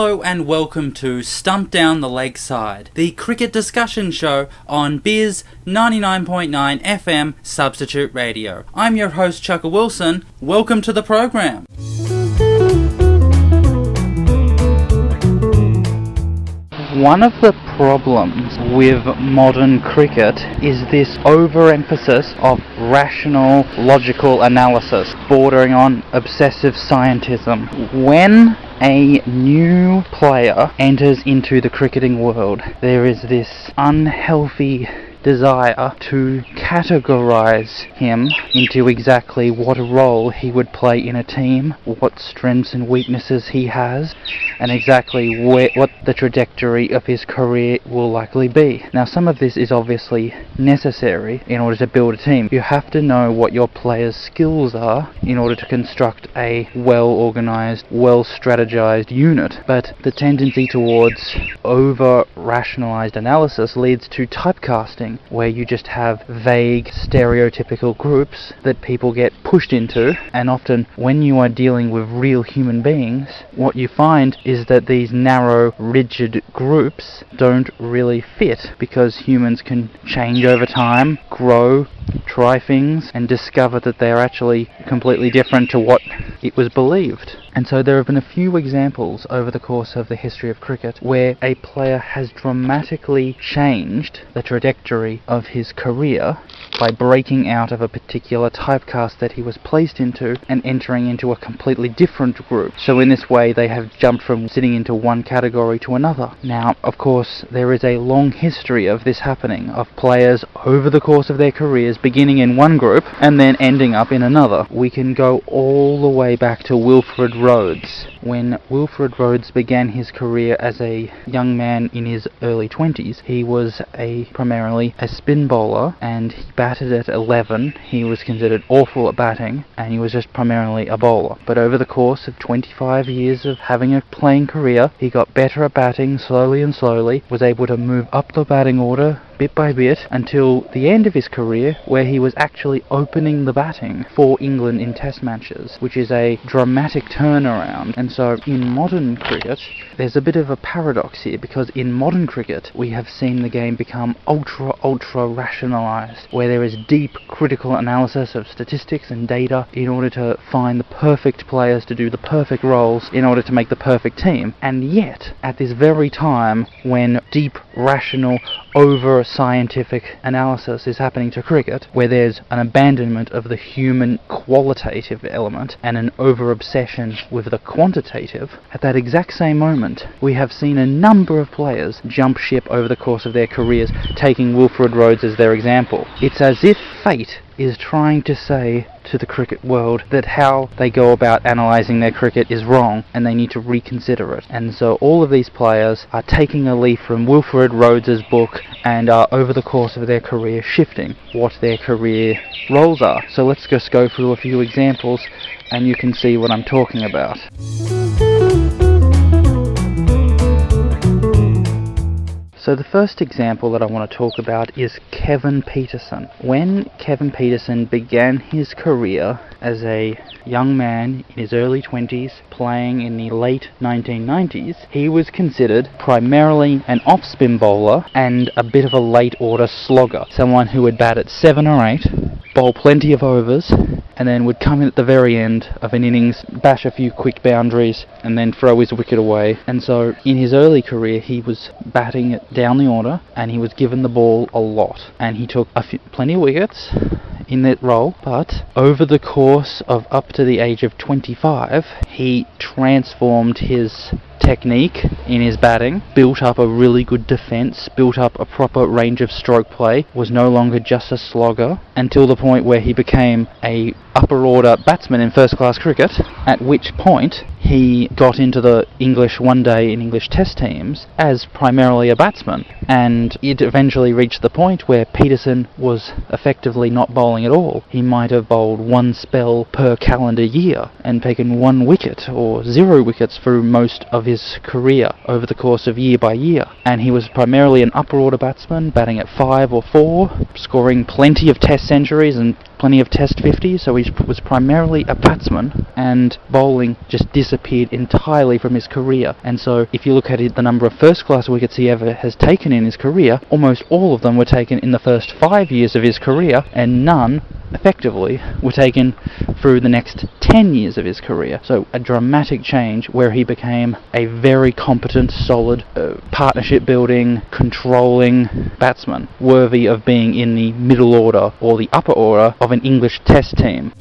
Hello and welcome to Stumped Down the Lakeside, the cricket discussion show on Bizz 99.9 FM Substitute Radio. I'm your host Chukka Wilson. Welcome to the program. One of the problems with modern cricket is this overemphasis of rational, logical analysis, bordering on obsessive scientism. When a new player enters into the cricketing world, there is this unhealthy desire to categorize him into exactly what role he would play in a team, what strengths and weaknesses he has, and exactly what the trajectory of his career will likely be. Now, some of this is obviously necessary in order to build a team. You have to know what your players' skills are in order to construct a well-organized, well-strategized unit. But the tendency towards over-rationalized analysis leads to typecasting, where you just have vague, stereotypical groups that people get pushed into, and often when you are dealing with real human beings, what you find is that these narrow, rigid groups don't really fit, because humans can change over time, grow, try things, and discover that they're actually completely different to what it was believed. And so there have been a few examples over the course of the history of cricket where a player has dramatically changed the trajectory of his career by breaking out of a particular typecast that he was placed into and entering into a completely different group. So in this way they have jumped from sitting into one category to another. Now, of course, there is a long history of this happening, of players over the course of their careers beginning in one group and then ending up in another. We can go all the way back to Wilfred Rhodes. When Wilfred Rhodes began his career as a young man in his early 20s, he was primarily a spin bowler, and he batted at 11. He was considered awful at batting, and he was just primarily a bowler. But over the course of 25 years of having a playing career, he got better at batting slowly and slowly, was able to move up the batting order bit by bit until the end of his career, where he was actually opening the batting for England in test matches, which is a dramatic turnaround. And so in modern cricket, there's a bit of a paradox here, because in modern cricket we have seen the game become ultra rationalized, where there is deep critical analysis of statistics and data in order to find the perfect players to do the perfect roles in order to make the perfect team. And yet, at this very time when deep rational over-scientific analysis is happening to cricket, where there's an abandonment of the human qualitative element and an over-obsession with the quantitative, at that exact same moment, we have seen a number of players jump ship over the course of their careers, taking Wilfred Rhodes as their example. It's as if fate is trying to say to the cricket world that how they go about analysing their cricket is wrong and they need to reconsider it. And so all of these players are taking a leaf from Wilfred Rhodes's book and are over the course of their career shifting what their career roles are. So let's just go through a few examples and you can see what I'm talking about. So the first example that I want to talk about is Kevin Pietersen. When Kevin Pietersen began his career as a young man in his early 20s, playing in the late 1990s, he was considered primarily an off-spin bowler and a bit of a late order slogger. Someone who would bat at 7 or 8, bowl plenty of overs, and then would come in at the very end of an innings, bash a few quick boundaries, and then throw his wicket away. And so in his early career he was batting down the order, and he was given the ball a lot, and he took plenty of wickets in that role. But over the course of up to the age of 25, he transformed his technique in his batting, built up a really good defence, built up a proper range of stroke play, was no longer just a slogger, until the point where he became a upper order batsman in first class cricket, at which point he got into the English one day and English test teams as primarily a batsman. And it eventually reached the point where Pietersen was effectively not bowling at all. He might have bowled one spell per calendar year and taken 1 wicket or 0 wickets through most of his career over the course of year by year. And he was primarily an upper order batsman, batting at 5 or 4, scoring plenty of test centuries and plenty of test 50s, so he was primarily a batsman, and bowling just disappeared entirely from his career. And so if you look at the number of first-class wickets he ever has taken in his career, almost all of them were taken in the first 5 years of his career, and none effectively were taken through the next 10 years of his career. So a dramatic change where he became a very competent, solid, partnership building, controlling batsman, worthy of being in the middle order or the upper order of an English test team.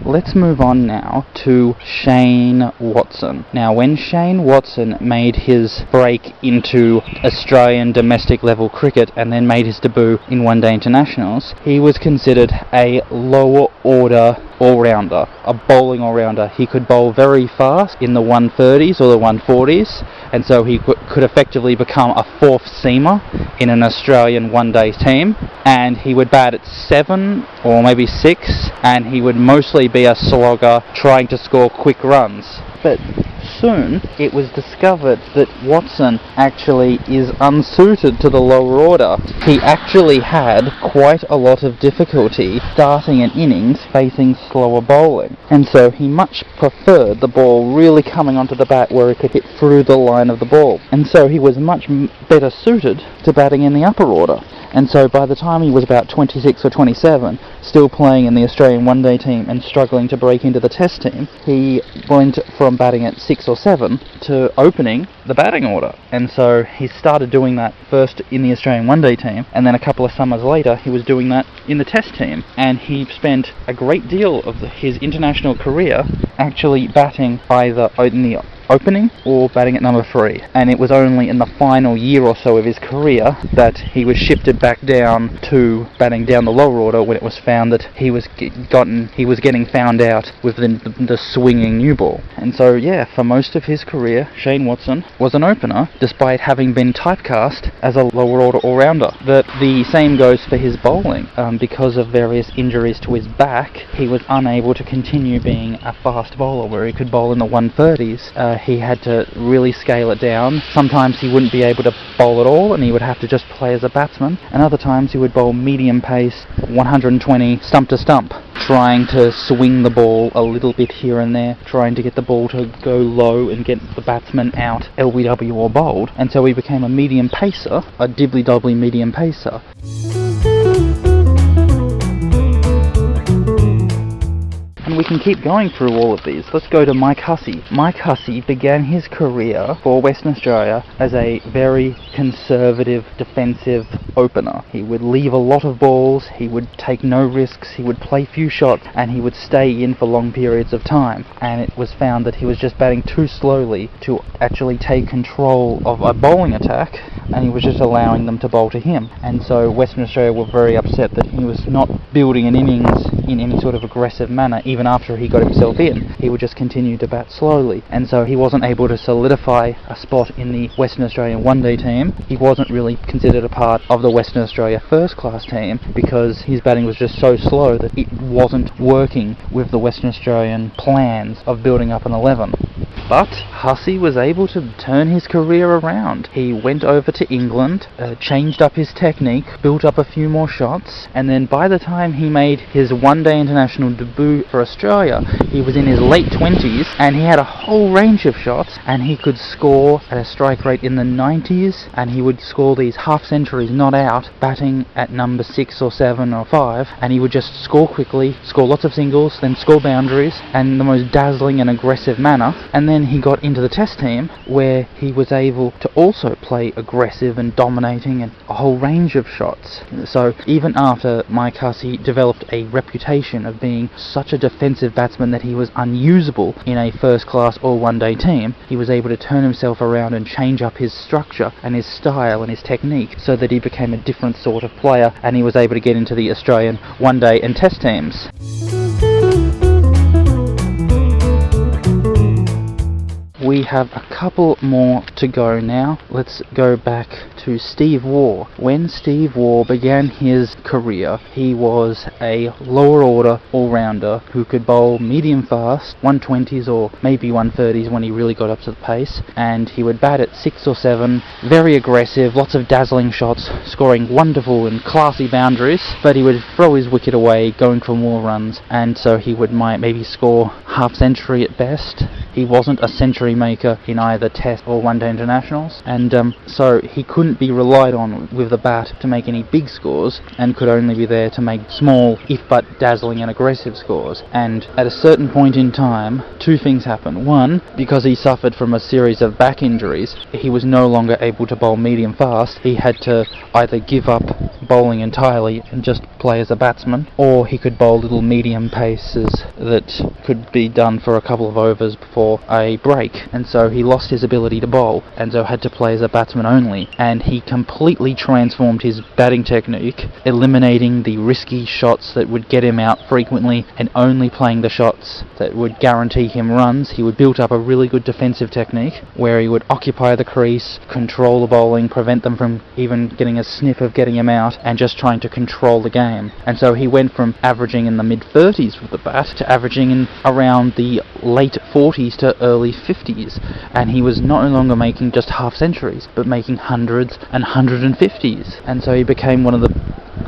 Let's move on now to Shane Watson. Now, when Shane Watson made his break into Australian domestic level cricket and then made his debut in one-day internationals, he was considered a lower order all-rounder, a bowling all-rounder. He could bowl very fast in the 130s or the 140s, and so he could effectively become a fourth seamer in an Australian one-day team, and he would bat at 7 or maybe 6, and he would mostly be a slogger trying to score quick runs. But soon it was discovered that Watson actually is unsuited to the lower order. He actually had quite a lot of difficulty starting an innings facing slower bowling, and so he much preferred the ball really coming onto the bat where it could hit through the line of the ball, and so he was much better suited to batting in the upper order. And so by the time he was about 26 or 27, still playing in the Australian one-day team and struggling to break into the test team, he went from batting at 6 or 7 to opening the batting order. And so he started doing that first in the Australian one-day team, and then a couple of summers later he was doing that in the test team. And he spent a great deal of his international career actually batting either in the opening or batting at number 3, and it was only in the final year or so of his career that he was shifted back down to batting down the lower order when it was found that he was getting found out with the swinging new ball. And so yeah, for most of his career Shane Watson was an opener despite having been typecast as a lower order all-rounder. The same goes for his bowling. Because of various injuries to his back, he was unable to continue being a fast bowler where he could bowl in the 130s. He had to really scale it down. Sometimes he wouldn't be able to bowl at all and he would have to just play as a batsman, and other times he would bowl medium pace 120 stump to stump, trying to swing the ball a little bit here and there, trying to get the ball to go low and get the batsman out, LBW or bowled, and so he became a medium pacer, a dibbly-dobbly medium pacer. And we can keep going through all of these. Let's go to Mike Hussey. Mike Hussey began his career for Western Australia as a very conservative defensive opener. He would leave a lot of balls, he would take no risks, he would play few shots, and he would stay in for long periods of time. And it was found that he was just batting too slowly to actually take control of a bowling attack, and he was just allowing them to bowl to him. And so Western Australia were very upset that he was not building an innings in any sort of aggressive manner. Even after he got himself in, he would just continue to bat slowly, and so he wasn't able to solidify a spot in the Western Australian one-day team. He wasn't really considered a part of the Western Australia first-class team because his batting was just so slow that it wasn't working with the Western Australian plans of building up an 11. But Hussey was able to turn his career around. He went over to England, changed up his technique, built up a few more shots, and then by the time he made his one-day international debut for Australia, he was in his late 20s, and he had a whole range of shots, and he could score at a strike rate in the 90s, and he would score these half centuries not out, batting at number 6 or 7 or 5, and he would just score quickly, score lots of singles, then score boundaries, and in the most dazzling and aggressive manner. And then he got into the test team, where he was able to also play aggressive and dominating and a whole range of shots. So even after Mike Hussey developed a reputation of being such a defensive batsman that he was unusable in a first-class or one-day team, he was able to turn himself around and change up his structure and his style and his technique so that he became a different sort of player, and he was able to get into the Australian one-day and test teams. We have a couple more to go now. Let's go back to Steve Waugh. When Steve Waugh began his career, he was a lower order all-rounder who could bowl medium fast, 120s or maybe 130s when he really got up to the pace, and he would bat at 6 or 7, very aggressive, lots of dazzling shots, scoring wonderful and classy boundaries, but he would throw his wicket away going for more runs, and so he would maybe score half-century at best. He wasn't a century maker in either Test or One-Day Internationals, and so he couldn't be relied on with the bat to make any big scores, and could only be there to make small, if but dazzling and aggressive scores. And at a certain point in time, two things happened. One, because he suffered from a series of back injuries, he was no longer able to bowl medium fast. He had to either give up bowling entirely and just play as a batsman, or he could bowl little medium paces that could be done for a couple of overs before a break, and so he lost his ability to bowl, and so had to play as a batsman only. And he completely transformed his batting technique, eliminating the risky shots that would get him out frequently and only playing the shots that would guarantee him runs. He would build up a really good defensive technique where he would occupy the crease, control the bowling, prevent them from even getting a sniff of getting him out, and just trying to control the game. And so he went from averaging in the mid-30s with the bat to averaging in around the late 40s to early 50s, and he was no longer making just half-centuries, but making hundreds and 150s, and so he became one of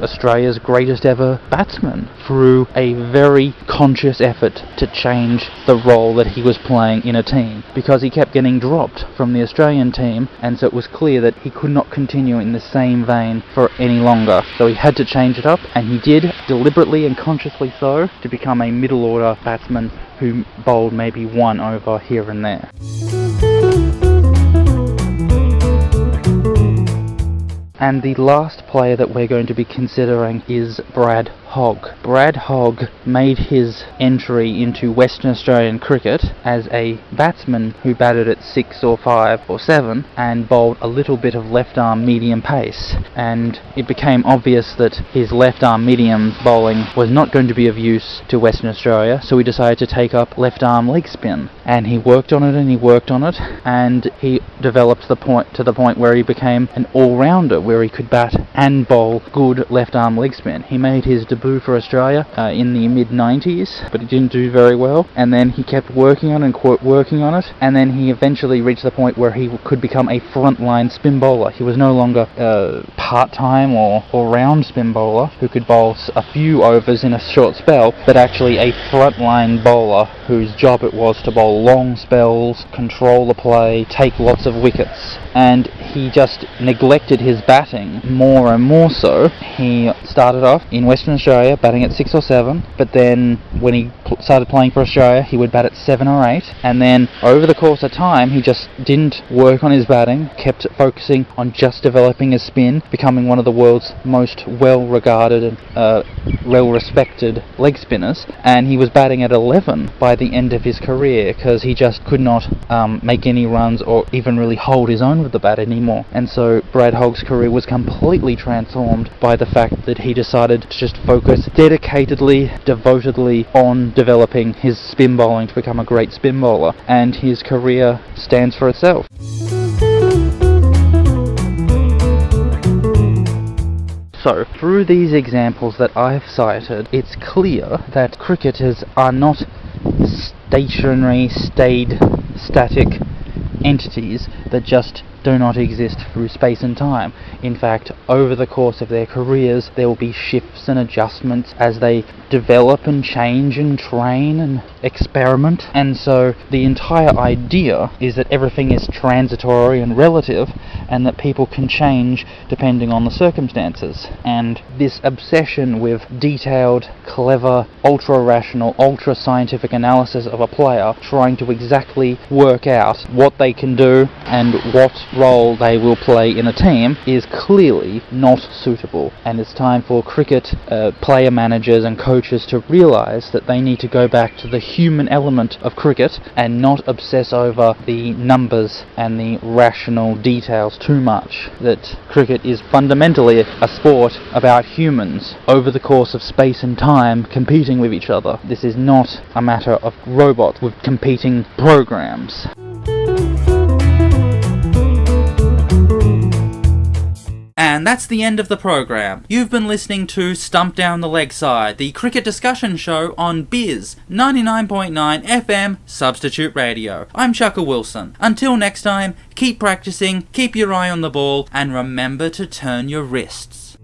Australia's greatest ever batsmen through a very conscious effort to change the role that he was playing in a team, because he kept getting dropped from the Australian team, and so it was clear that he could not continue in the same vein for any longer. So he had to change it up, and he did, deliberately and consciously so, to become a middle order batsman who bowled maybe one over here and there. And the last player that we're going to be considering is Brad Hogg. Brad Hogg made his entry into Western Australian cricket as a batsman who batted at 6 or 5 or 7 and bowled a little bit of left arm medium pace, and it became obvious that his left arm medium bowling was not going to be of use to Western Australia, so he decided to take up left arm leg spin, and he worked on it and he worked on it, and he developed to the point where he became an all-rounder, where he could bat and bowl good left arm leg spin. He made his debut for Australia in the mid-90s, but he didn't do very well, and then he kept working on it, and then he eventually reached the point where he could become a frontline spin bowler. He was no longer a part-time or round spin bowler who could bowl a few overs in a short spell, but actually a frontline bowler whose job it was to bowl long spells, control the play, take lots of wickets. And he just neglected his batting more and more so. He started off in Western Australia batting at 6 or 7, but then when he started playing for Australia he would bat at 7 or 8, and then over the course of time he just didn't work on his batting, kept focusing on just developing his spin, becoming one of the world's most well-regarded and well-respected leg spinners, and he was batting at 11 by the end of his career because he just could not make any runs or even really hold his own with the bat anymore. And so Brad Hogg's career was completely transformed by the fact that he decided to just focus dedicatedly, devotedly on developing his spin bowling to become a great spin bowler, and his career stands for itself. So, through these examples that I've cited, it's clear that cricketers are not stationary, static entities that just do not exist through space and time. In fact, over the course of their careers, there will be shifts and adjustments as they develop and change and train and experiment. And so the entire idea is that everything is transitory and relative, and that people can change depending on the circumstances. And this obsession with detailed, clever, ultra-rational, ultra-scientific analysis of a player, trying to exactly work out what they can do and what role they will play in a team, is clearly not suitable. And it's time for cricket player managers and coaches to realise that they need to go back to the human element of cricket and not obsess over the numbers and the rational details too much. That cricket is fundamentally a sport about humans over the course of space and time competing with each other. This is not a matter of robots with competing programs. And that's the end of the program. You've been listening to Stumped Down the Leg Side, the cricket discussion show on Bizz 99.9 FM Substitute Radio. I'm Chukka Wilson. Until next time, keep practicing, keep your eye on the ball, and remember to turn your wrists.